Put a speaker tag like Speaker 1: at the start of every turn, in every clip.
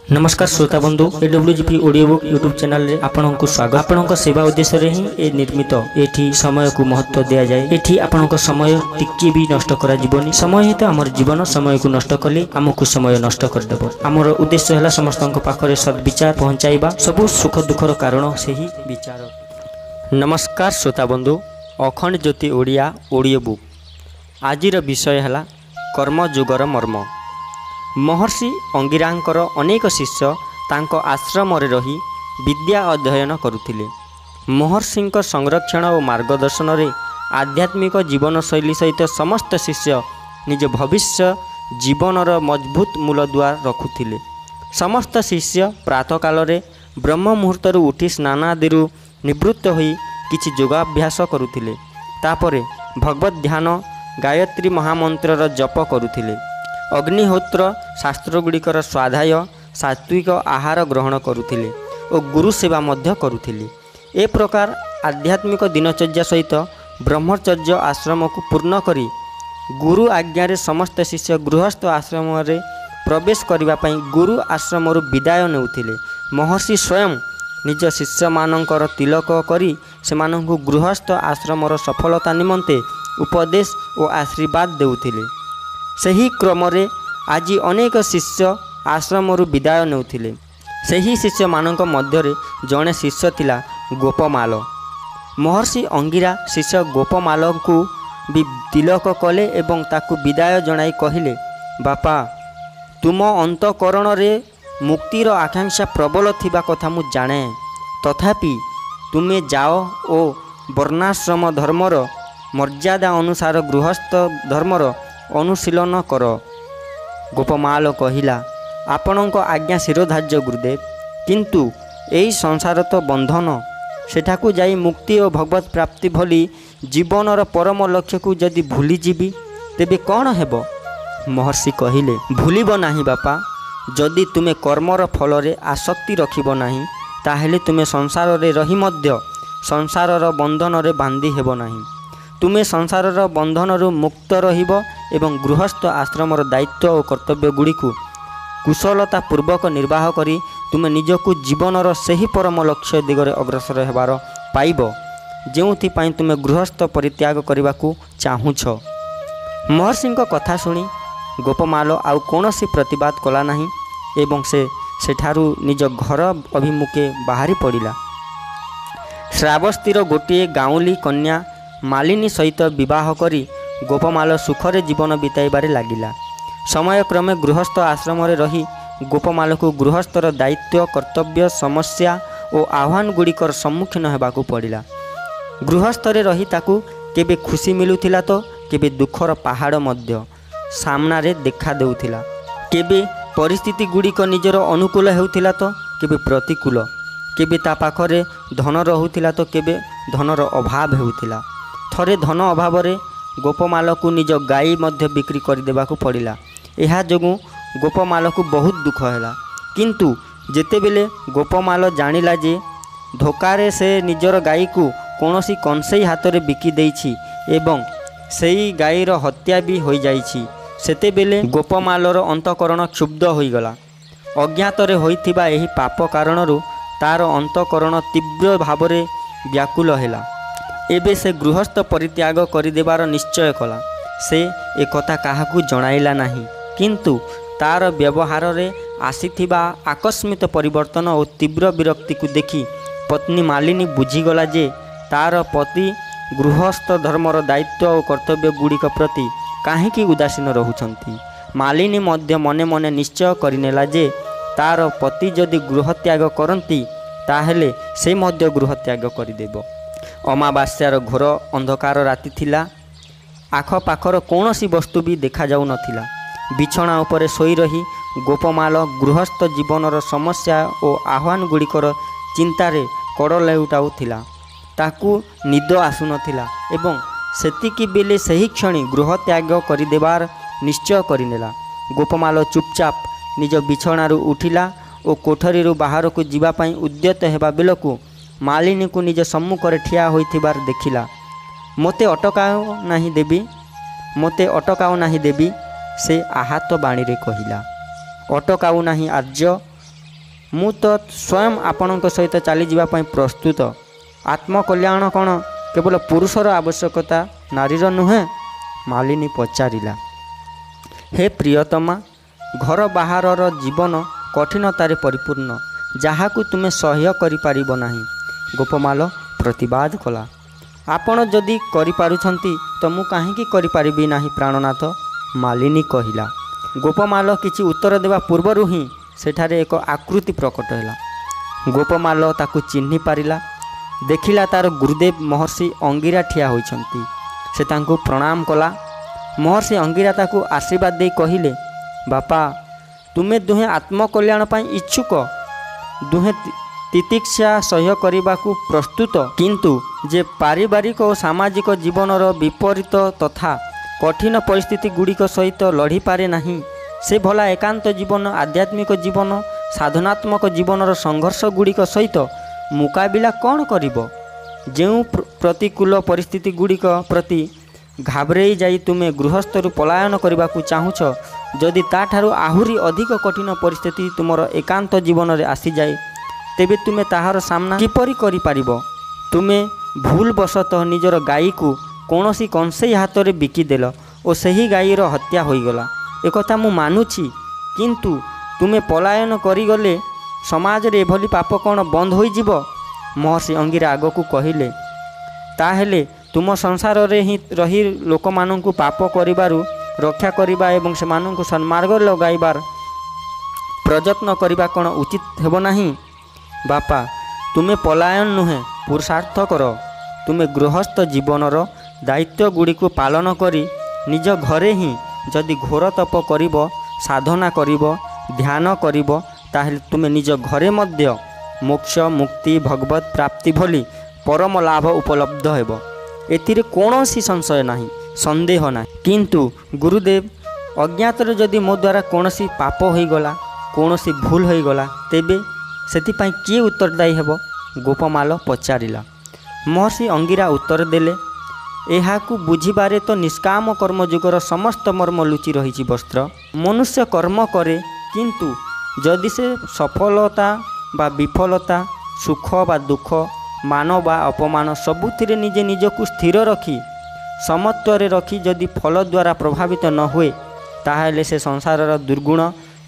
Speaker 1: नमस्कार श्रोता बंधु एडब्ल्यूजीपी ऑडियो बुक यूट्यूब चैनल रे आपनक स्वागत। आपनक सेवा उद्देश्य रे ही ए निर्मित एठी समय को महत्व दिया जाए। एठी आपनक समय टिके भी नष्ट करा जीवनी। समय ही तो हमर जीवन, समय को नष्ट कले हमकु समय नष्ट कर देबो। हमर उद्देश्य हला समस्तक पाखरे सद्विचार पहुंचाइबा, सब सुख दुखर कारण सेही विचार। नमस्कार श्रोता बंधु, अखंड ज्योति ओडिया ऑडियो बुक आजिर विषय हला कर्मयुगर मर्म। महर्षि अंगिरांकर अनेक शिष्य तांक आश्रम रे रही विद्या अध्ययन करुथिले। महर्षि संरक्षण और मार्गदर्शन रे आध्यात्मिक जीवन शैली सहित समस्त शिष्य निज भविष्य जीवनर मजबूत मूलदुआर रखुथिले। समस्त शिष्य प्रातः काल रे ब्रह्म मुहूर्त उठी स्नान आदि निवृत्त होई किछि योगाभ्यास करुथिले। तापरे भगवत ध्यान गायत्री महामंत्रर जप करुथिले। अग्निहोत्र शास्त्रगुड़िकर स्वाध्याय सात्विक आहार ग्रहण करुथिले और गुरु सेवा मध्य करुथिले। ए प्रकार आध्यात्मिक दिनचर्या सहित ब्रह्मचर्य आश्रम को पूर्ण करी गुरु आज्ञा समस्त शिष्य गृहस्थ आश्रम रे प्रवेश करने पर गुरु आश्रम विदाय नेउथिले। महर्षि स्वयं निज शिष्य मानकर तिलक करी सेमानंकु गृहस्थ आश्रम सफलता निमंते उपदेश और आशीर्वाद देउथिले। सही क्रम रे आज अनेक शिष्य आश्रम विदाय नेउथिले। सही शिष्य मानक मध्यरे जड़े शिष्य थिला गोपमाल। महर्षि अंगिरा शिष्य गोपमाल को भी तिलक कले एवं ताकु विदाय जणाई कहिले, बापा तुम अंतकरण रे मुक्तिर आकांक्षा प्रबल थिबा कथा मु जाने, तथापि तुमे जाओ ओ वर्णाश्रम धर्मर मर्यादा अनुसार गृहस्थ धर्मर अनुशीलन कर। गोपमाल कहिला, आपणक आज्ञा शिरोधार्य गुरुदेव, किंतु एई संसार तो बंधन, सेठाकू जाई मुक्ति और भगवत प्राप्ति भली जीवनर परम लक्ष्य को जदि भूली जीवी तेबे कौन हेबो? महर्षि कहिले, भूलिब नाही बापा, जदि तुमे कर्मर फल रे आसक्ति रखिब नाही ताहेले तुमे संसार रे रही मध्य संसारर बंधन रे बांधी हेबो नाही। तुमे संसारर बंधन रु मुक्त रहिब एवं गृहस्थ आश्रमर दायित्व और कर्तव्य गुड़िकु कुशलता पूर्वक निर्वाह करी तुमे निजकु जीवनर सही परम लक्ष्य दिगरे अग्रसर हेबार पाइब, जेउथि पई तुमे गृहस्थ परित्याग करबाकू चाहुछ। महर्षि कथा शुणी गोपमाल आउ कोनोसी प्रतिवाद कला नाही एवं सेठारु निज घर अभिमुखे बाहरी पड़िला। श्रावस्तीर गोटे गाउली कन्या मालिनी सहित विवाह करी गोपमाल सुखरे जीवन बिताइबारे लागिला। समय क्रमे गृहस्थ आश्रम रे रही गोपमाल को गृहस्थर दायित्व कर्तव्य समस्या और आह्वान गुड़िकर सम्मुखीन हेबाकू पड़िला। गृहस्थरे रही ताकू केबे खुशी मिलुथिला तो केबे दुखर पहाड़ मध्य सामना रे देखा देउथिला। केबे परिस्थिति गुड़िक निजर अनुकूल हेउथिला तो केबे प्रतिकूल, केबे ता पाखरे धन रहुथिला तो केबे धनर अभाव हेउथिला। थरे धन अभाव रे गोपमाल को निज गाई मध्य बिक्री कर देबाकू पड़िला। एहा जोगु गोपमाल को बहुत दुख हैला, किंतु जेतेबेले गोपमाल जानिला जे धोकारे से निजर गाई को कोनोसी कंसेई हाथ रे बिकी देइछि एवं सेई गाईर हत्या भी होई जाइछि, सेतेबेले गोपमालर अंतकरण क्षुब्ध होईगला। अज्ञातरे होइथिबा एही पाप कारणरू तार अंतकरण तीव्र भावरे व्याकुल हैला। एबे से गृहस्थ परित्याग करदेबार निश्चय कला। से एक कथा काहाकू जणाइला नाही, किंतु तार व्यवहार रे आसीथिबा आकस्मिक परिवर्तन और तीव्र विरक्ति को देखी पत्नी मालिनी बुझीगला जे तार पति गृहस्थ धर्मर दायित्व और कर्तव्य गुड़िक प्रति काहेकि उदासीन रहुछंती। मालिनी मध्य मने मने निश्चय करिनेला जे तार पति जदि गृह त्याग करती ताहेले से मध्य गृह त्याग करदेब। अमावास्यार घोर अंधकार राति थिला। आखपाखर कौनसी वस्तु भी देखा जाऊ नथिला। बिछना उपरे सोई रही गोपमाल गृहस्थ जीवनर समस्या और आह्वान गुड़िकर चिंतारे कड़ लेउटाउथिला। ताकू निद आसुनथिला एवं सेतिकी बेले सही क्षणी गृह त्याग करदेबार निश्चय करिनेला। गोपमाल चुपचाप निज बिछणारू उठिला और कोठरी बाहर को जीवापाई उद्यत हेबा बेलकू मालिनी को निज सम्मुखरे ठिया होइथिबार देखिला। मोते अटकाओ नाही देवी, मोते अटकाओ नाही देवी, से आहत बाणी रे कहिला। अटकाऊ नाही आर्य, ମୁଁ ତ ସ୍ୱୟଂ ଆପଣଙ୍କ ସହିତ ଚାଲିଯିବା ପାଇଁ ପ୍ରସ୍ତୁତ। ଆତ୍ମକଲ୍ୟାଣ କ'ଣ କେବଳ ପୁରୁଷର ଆବଶ୍ୟକତା, ନାରୀର ନୁହେଁ? ମାଳିନୀ ପଚାରିଲା। ହେ ପ୍ରିୟତମା, ଘର ବାହାରର ଜୀବନ କଠିନତାରେ ପରିପୂର୍ଣ୍ଣ, ଯାହାକୁ ତୁମେ ସହ୍ୟ କରିପାରିବ ନାହିଁ। ଗୋପମାଳ ପ୍ରତିବାଦ କଲା। ଆପଣ ଯଦି କରିପାରୁଛନ୍ତି ତ ମୁଁ କାହିଁକି କରିପାରିବି ନାହିଁ ପ୍ରାଣନାଥ? ମାଳିନୀ କହିଲା। ଗୋପମାଳ କିଛି ଉତ୍ତର ଦେବା ପୂର୍ବରୁ ହିଁ ସେଠାରେ ଏକ ଆକୃତି ପ୍ରକଟ ହେଲା। ଗୋପମାଳ ତାକୁ ଚିହ୍ନି ପାରିଲା। ଦେଖିଲା ତାର ଗୁରୁଦେବ ମହର୍ଷି ଅଙ୍ଗିରା ଠିଆ ହୋଇଛନ୍ତି। ସେ ତାଙ୍କୁ ପ୍ରଣାମ କଲା। ମହର୍ଷି ଅଙ୍ଗିରା ତାକୁ ଆଶୀର୍ବାଦ ଦେଇ କହିଲେ, ବାପା, ତୁମେ ଦୁହେଁ ଆତ୍ମକଲ୍ୟାଣ ପାଇଁ ଇଚ୍ଛୁକ, ଦୁହେଁ ତିତିକ୍ଷା ସହ୍ୟ କରିବାକୁ ପ୍ରସ୍ତୁତ, କିନ୍ତୁ ଯେ ପାରିବାରିକ ଓ ସାମାଜିକ ଜୀବନର ବିପରୀତ ତଥା କଠିନ ପରିସ୍ଥିତି ଗୁଡ଼ିକ ସହିତ ଲଢ଼ିପାରେ ନାହିଁ, ସେ ଭଲା ଏକାନ୍ତ ଜୀବନ, ଆଧ୍ୟାତ୍ମିକ ଜୀବନ, ସାଧନାତ୍ମକ ଜୀବନର ସଂଘର୍ଷ ଗୁଡ଼ିକ ସହିତ ମୁକାବିଲା କ'ଣ କରିବ? ଯେଉଁ ପ୍ରତିକୂଳ ପରିସ୍ଥିତି ଗୁଡ଼ିକ ପ୍ରତି ଘାବରେଇ ଯାଇ ତୁମେ ଗୃହସ୍ଥରୁ ପଳାୟନ କରିବାକୁ ଚାହୁଁଛ, ଯଦି ତାଠାରୁ ଆହୁରି ଅଧିକ କଠିନ ପରିସ୍ଥିତି ତୁମର ଏକାନ୍ତ ଜୀବନରେ ଆସିଯାଏ, ତେବେ ତୁମେ ତାହାର ସାମ୍ନା କିପରି କରିପାରିବ? ତୁମେ ଭୁଲବଶତଃ ନିଜର ଗାଈକୁ କୌଣସି କଂସେଇ ହାତରେ ବିକିଦେଲ ଓ ସେହି ଗାଈର ହତ୍ୟା ହୋଇଗଲା। ଏକଥା ମୁଁ ମାନୁଛି, କିନ୍ତୁ ତୁମେ ପଳାୟନ କରିଗଲେ ସମାଜରେ ଏଭଳି ପାପ କ'ଣ ବନ୍ଦ ହୋଇଯିବ? ମହର୍ଷି ଅଙ୍ଗିରା ଆଗକୁ କହିଲେ। ତାହେଲେ ତୁମ ସଂସାରରେ ହିଁ ରହି ଲୋକମାନଙ୍କୁ ପାପ କରିବାରୁ ରକ୍ଷା କରିବା ଏବଂ ସେମାନଙ୍କୁ ସନ୍ମାର୍ଗରେ ଲଗାଇବାର ପ୍ରଯତ୍ନ କରିବା କ'ଣ ଉଚିତ ହେବ ନାହିଁ? ବାପା, ତୁମେ ପଳାୟନ ନୁହେଁ, ପୁରୁଷାର୍ଥ କର। ତୁମେ ଗୃହସ୍ଥ ଜୀବନର ଦାୟିତ୍ୱ ଗୁଡ଼ିକୁ ପାଳନ କରି ନିଜ ଘରେ ହିଁ ଯଦି ଘୋର ତପ କରିବ, ସାଧନା କରିବ, ଧ୍ୟାନ କରିବ, ତାହେଲେ ତୁମେ ନିଜ ଘରେ ମଧ୍ୟ ମୋକ୍ଷ, ମୁକ୍ତି, ଭଗବତ ପ୍ରାପ୍ତି ଭଳି ପରମ ଲାଭ ଉପଲବ୍ଧ ହେବ। ଏଥିରେ କୌଣସି ସଂଶୟ ନାହିଁ, ସନ୍ଦେହ ନାହିଁ। କିନ୍ତୁ ଗୁରୁଦେବ, ଅଜ୍ଞାତରେ ଯଦି ମୋ ଦ୍ୱାରା କୌଣସି ପାପ ହୋଇଗଲା, କୌଣସି ଭୁଲ ହୋଇଗଲା, ତେବେ ସେଥିପାଇଁ କିଏ ଉତ୍ତରଦାୟୀ ହେବ? ଗୋପମାଳ ପଚାରିଲା। ମହର୍ଷି ଅଙ୍ଗିରା ଉତ୍ତର ଦେଲେ, ଏହାକୁ ବୁଝିବାରେ ତ ନିଷ୍କାମ କର୍ମଯୁଗର ସମସ୍ତ ମର୍ମ ଲୁଚି ରହିଛି ବସ୍ତ୍ର। ମନୁଷ୍ୟ କର୍ମ କରେ, କିନ୍ତୁ ଯଦି ସେ ସଫଳତା ବା ବିଫଳତା, ସୁଖ ବା ଦୁଃଖ, ମାନ ବା ଅପମାନ ସବୁଥିରେ ନିଜେ ନିଜକୁ ସ୍ଥିର ରଖି ସମତ୍ୱରେ ରଖି ଯଦି ଫଳ ଦ୍ୱାରା ପ୍ରଭାବିତ ନ ହୁଏ, ତାହେଲେ ସେ ସଂସାରର ଦୁର୍ଗୁଣ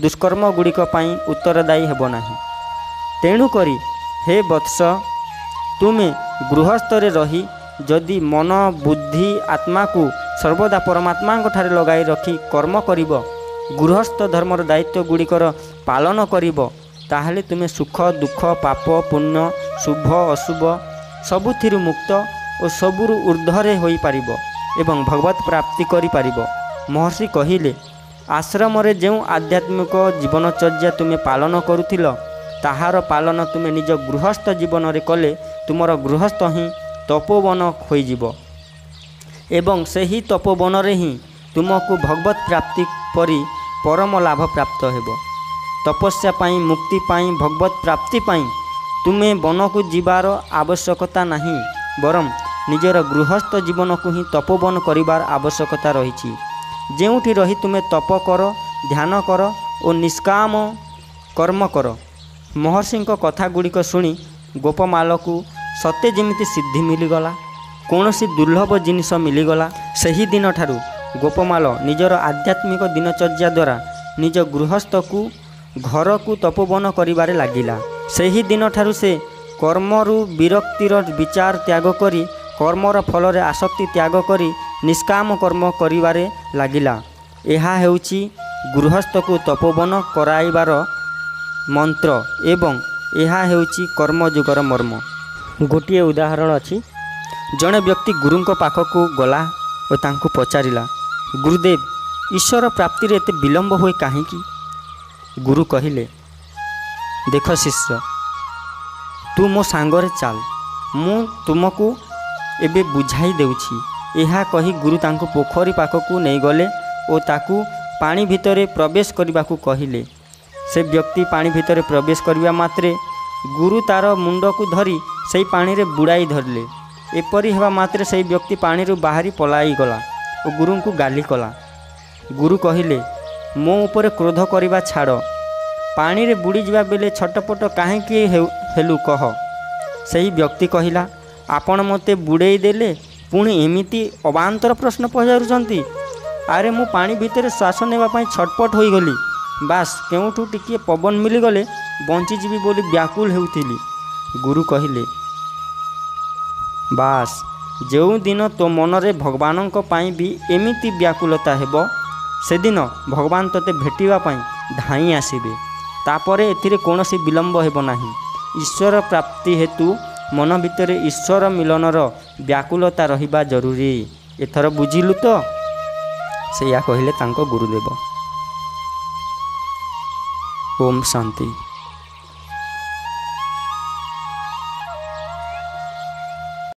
Speaker 1: ଦୁଷ୍କର୍ମ ଗୁଡ଼ିକ ପାଇଁ ଉତ୍ତରଦାୟୀ ହେବ ନାହିଁ। ତେଣୁକରି ହେ ବତ୍ସ, ତୁମେ ଗୃହସ୍ଥରେ ରହି ଯଦି ମନ, ବୁଦ୍ଧି, ଆତ୍ମାକୁ ସର୍ବଦା ପରମାତ୍ମାଙ୍କ ଠାରେ ଲଗାଇ ରଖି କର୍ମ କରିବ, ଗୃହସ୍ଥ ଧର୍ମର ଦାୟିତ୍ୱ ଗୁଡ଼ିକର ପାଳନ କରିବ, ତାହେଲେ ତୁମେ ସୁଖ, ଦୁଃଖ, ପାପ, ପୁଣ୍ୟ, ଶୁଭ, ଅଶୁଭ ସବୁଥିରୁ ମୁକ୍ତ ଓ ସବୁରୁ ଊର୍ଦ୍ଧ୍ୱରେ ହୋଇପାରିବ ଏବଂ ଭଗବତ ପ୍ରାପ୍ତି କରିପାରିବ। ମହର୍ଷି କହିଲେ, ଆଶ୍ରମରେ ଯେଉଁ ଆଧ୍ୟାତ୍ମିକ ଜୀବନଚର୍ଯ୍ୟା ତୁମେ ପାଳନ କରୁଥିଲ, ତାହାର ପାଳନ ତୁମେ ନିଜ ଗୃହସ୍ଥ ଜୀବନରେ କଲେ ତୁମର ଗୃହସ୍ଥ ହିଁ ତପୋବନ ହୋଇଯିବ ଏବଂ ସେହି ତପୋବନରେ ହିଁ ତୁମକୁ ଭଗବତ ପ୍ରାପ୍ତି ପରି ପରମ ଲାଭ ପ୍ରାପ୍ତ ହେବ। ତପସ୍ୟା ପାଇଁ, ମୁକ୍ତି ପାଇଁ, ଭଗବତ ପ୍ରାପ୍ତି ପାଇଁ ତୁମେ ବନକୁ ଯିବାର ଆବଶ୍ୟକତା ନାହିଁ, ବରଂ ନିଜର ଗୃହସ୍ଥ ଜୀବନକୁ ହିଁ ତପୋବନ କରିବାର ଆବଶ୍ୟକତା ରହିଛି। ଯେଉଁଠି ରହି ତୁମେ ତପ କର, ଧ୍ୟାନ କର ଓ ନିଷ୍କାମ କର୍ମ କର। ମହର୍ଷିଙ୍କ କଥା ଗୁଡ଼ିକ ଶୁଣି ଗୋପମାଳକୁ ସତେ ଯେମିତି ସିଦ୍ଧି ମିଳିଗଲା, କୌଣସି ଦୁର୍ଲଭ ଜିନିଷ ମିଳିଗଲା। ସେହି ଦିନଠାରୁ ଗୋପମାଳ ନିଜର ଆଧ୍ୟାତ୍ମିକ ଦିନଚର୍ଯ୍ୟା ଦ୍ୱାରା ନିଜ ଗୃହସ୍ଥକୁ ଘରକୁ ତପୋବନ କରିବାରେ ଲାଗିଲା। ସେହି ଦିନଠାରୁ ସେ କର୍ମରୁ ବିରକ୍ତିର ବିଚାର ତ୍ୟାଗ କରି, କର୍ମର ଫଳରେ ଆସକ୍ତି ତ୍ୟାଗ କରି ନିଷ୍କାମ କର୍ମ କରିବାରେ ଲାଗିଲା। ଏହା ହେଉଛି ଗୃହସ୍ଥକୁ ତପୋବନ କରାଇବାର ମନ୍ତ୍ର ଏବଂ ଏହା ହେଉଛି କର୍ମଯୁଗର ମର୍ମ। ଗୋଟିଏ ଉଦାହରଣ ଅଛି। ଜଣେ ବ୍ୟକ୍ତି ଗୁରୁଙ୍କ ପାଖକୁ ଗଲା ଓ ତାଙ୍କୁ ପଚାରିଲା, ଗୁରୁଦେବ, ଈଶ୍ୱର ପ୍ରାପ୍ତିରେ ଏତେ ବିଳମ୍ବ ହୁଏ କାହିଁକି? ଗୁରୁ କହିଲେ, ଦେଖ ଶିଷ୍ୟ, ତୁ ମୋ ସାଙ୍ଗରେ ଚାଲ, ମୁଁ ତୁମକୁ ଏବେ ବୁଝାଇ ଦେଉଛି। ଏହା କହି ଗୁରୁ ତାଙ୍କୁ ପୋଖରୀ ପାଖକୁ ନେଇଗଲେ ଓ ତାକୁ ପାଣି ଭିତରେ ପ୍ରବେଶ କରିବାକୁ କହିଲେ। ସେ ବ୍ୟକ୍ତି ପାଣି ଭିତରେ ପ୍ରବେଶ କରିବା ମାତ୍ରେ ଗୁରୁ ତାର ମୁଣ୍ଡକୁ ଧରି ସେହି ପାଣିରେ ବୁଡ଼ାଇ ଧରିଲେ। ଏପରି ହେବା ମାତ୍ରେ ସେହି ବ୍ୟକ୍ତି ପାଣିରୁ ବାହାରି ପଳାଇଗଲା ଓ ଗୁରୁଙ୍କୁ ଗାଲି କଲା। ଗୁରୁ କହିଲେ, ମୋ ଉପରେ କ୍ରୋଧ କରିବା ଛାଡ଼, पानी रे बुड़ी जावा बेले छटपट काहेकि हेलु कह। सही व्यक्ति कहिला आपण मते बुड़ेई देले पुणी एमिति अबांतर प्रश्न पचारुचंती। अरे मु पानी भितर श्वास नेबा पई छटपट होई गली, बास केउठू टिके पवन मिलीगले बंचीजीवी बोली व्याकुल हेउथिली। गुरु कहिले बास जो दिन तो मनरे भगवान भी एमिति व्याकुलता हेबो से दिन भगवान तोते भेटिबा पई धाई आसीबे। तापरे एथिरे कोनोसी विलंब हेबो नाही। ईश्वर प्राप्ति हेतु मन भितर ईश्वर मिलनर व्याकुलता रहिबा जरूरी। एथर बुझिलु तो? से या कहिले तांको गुरुदेव। ओम शांति।